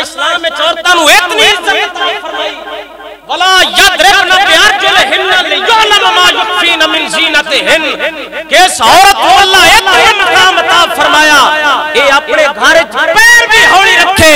اسلام میں عورتوں نو اتنی عزت فرمائی ولا یضربن بارجلہن لیعلم ما یخفین من زینتہن کہ اس عورت کو اللہ اتنا مقام عطا فرمایا اے اپنے گھر پیر بھی ہولی رکھے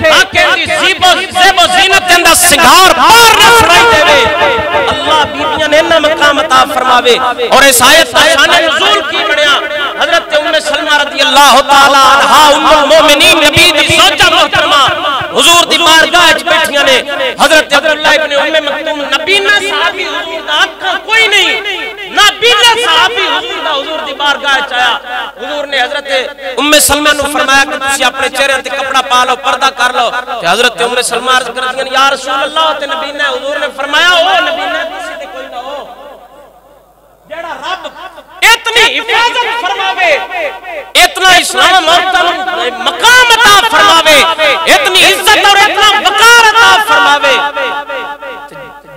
تاکہ دی زیب و زینت اندر سنگار باہر نہ سنائی دے اللہ بیبیاں نے اتنا مقام عطا فرماوے اور اس آیت کا شان نزول کی بڑھیا حضرت سلمہ رضی اللہ تعالی عنہا ام المومنین نبی دی زوجہ محترمہ حضور دی بارگاہ وچ بیٹھیاں نے حضرت عبداللہ ابن ام مکتوم نبی نہ صحابی حضور دا آنکھاں کوئی نہیں نبی نہ صحابی حضور دا حضور دی بارگاہ وچ آیا حضور نے حضرت ام سلمہ نو فرمایا کہ تسی اپنے چہرے تے کپڑا پا لو پردہ کر لو تے حضرت ام سلمہ عرض کرتی ہیں یا رسول اللہ تے نبی نے حضور نے فرمایا او نبی نے کسی تے کوئی نہ ہو جیڑا رب اتنی حفاظت فرماوے اتنا اسلام عورتوں مقام عطا فرماوے اتنی عزت اور اتنا وقار عطا فرماوے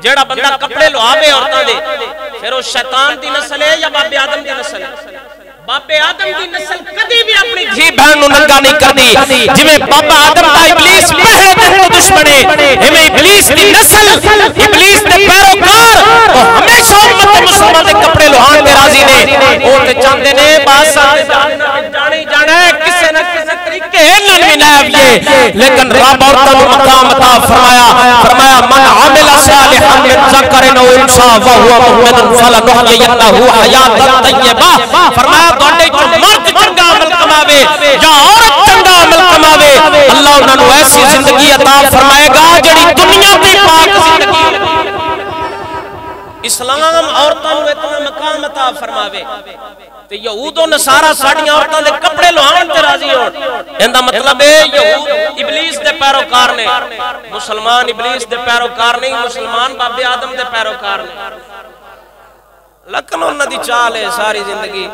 جیڑا بندہ کپڑے لواوے عورتوں دے پھر وہ شیطان دی نسل ہے یا باب آدم دی نسل ہے باب آدم دی نسل کدی بھی اپنی دھی بہن نو ننگا نہیں کردی جویں بابا آدم دا ابلیس پہلے دن دشمنے ہمیں ابلیس دی نسل ابلیس دے پیروکار وہ ہمیشہ امت مسلمان دے کپڑے لوہان دے راضی نے وہ تے چاندے نے بادشاہ جانے جانا ہے کسے نہ کسے طریقے نن بھی نائب لیکن رب عورتوں کو مقام عطا فرمایا من عمل صالحا من ذکر او انثى وهو مؤمن فلنحيينه حیاتا طیبہ فرمایا دوڑے جو مرد چنگا عمل کماوے یا عورت چنگا عمل کماوے اللہ انہوں نے ایسی زندگی عطا فرمائے گا جڑی دنیا دی پاک زندگی اسلام عورتوں نے اتنا مقام عطا فرماوے تے یہود و نصارہ ساڑیاں عورتوں دے کپڑے لوہان تے راضی ہون اندہ مطلب ہے یہود ابلیس دے پیروکار نے مسلمان ابلیس دے پیروکار نہیں مسلمان باب آدم دے پیروکار نے لیکن انہوں دی چال ہے ساری زندگی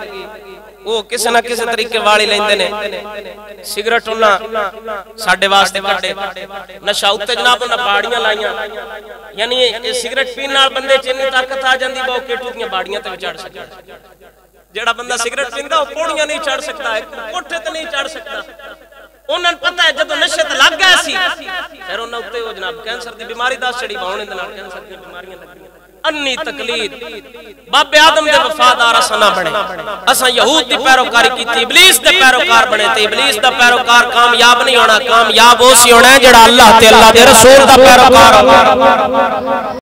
وہ کسی نہ کسی طریقے والی لیندے نے سگریٹ انہاں ساڑھے واسطے کٹے نشہ اتے جناب انہاں باڑیاں لائیاں یعنی سگریٹ پینال بندے چینی طاقت آ جاندی باؤ کیٹو دیاں باڑیاں تے چڑھ سکتا جیڑا بندہ سگریٹ پیندا وہ پوڑیاں نہیں چڑھ سکتا ہے کوٹھے تے نہیں چڑھ سکتا انہاں پتہ ہے جدو نشے تے لگ گیا سی پھر انہاں اتے وہ جناب کینسر دی بیماری دس چڑی باؤنے دے نال کینسر دی بیماریاں لگیاں انی تقلید باب آدم دے وفادار اساں نہ بنے اساں یہود دی پیروکاری کیتی ابلیس دے پیروکار بنے تے ابلیس دا پیروکار کامیاب نہیں ہونا کامیاب ہو سی ہونا ہے جڑا اللہ تے اللہ دے رسول دا پیروکار ہوگا